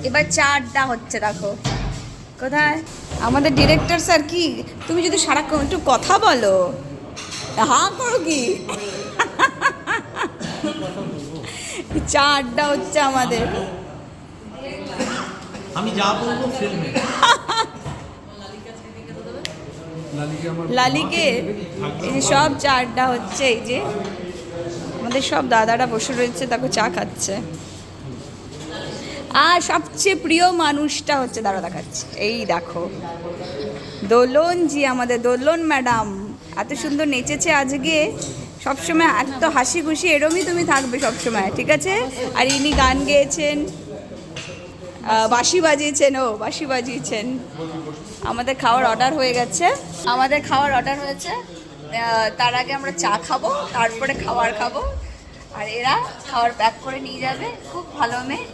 এবার চা আড্ডা হচ্ছে, দেখো কোথায় আমাদের ডিরেক্টর স্যার। কি তুমি যদি সারাক্ষণ একটু কথা বলো, হ্যাঁ করো কি? চা আড্ডা হচ্ছে আমাদের। আমি যা বলবো ফিল্মে লালিকে এই যে সব চা আড্ডা হচ্ছে, এই যে আমাদের সব দাদারা বসে রয়েছে, দেখো চা খাচ্ছে। আর সবচেয়ে প্রিয় মানুষটা হচ্ছে, দাঁড়া দেখাচ্ছে, এই দেখো দোলন জি, আমাদের দোলন ম্যাডাম এত সুন্দর নেচেছে আজকে। সবসময় এত হাসি খুশি এরমই তুমি থাকবে সবসময়, ঠিক আছে? আর ইনি গান গেয়েছেন, বাঁশি বাজিয়েছেন, বাঁশি বাজিয়েছেন। আমাদের খাওয়ার অর্ডার হয়ে গেছে, আমাদের খাওয়ার অর্ডার হয়েছে। তার আগে আমরা চা খাবো, তারপরে খাবার খাবো। আর এরা খাবার প্যাক করে নিয়ে যাবে, খুব ভালো মেয়ে।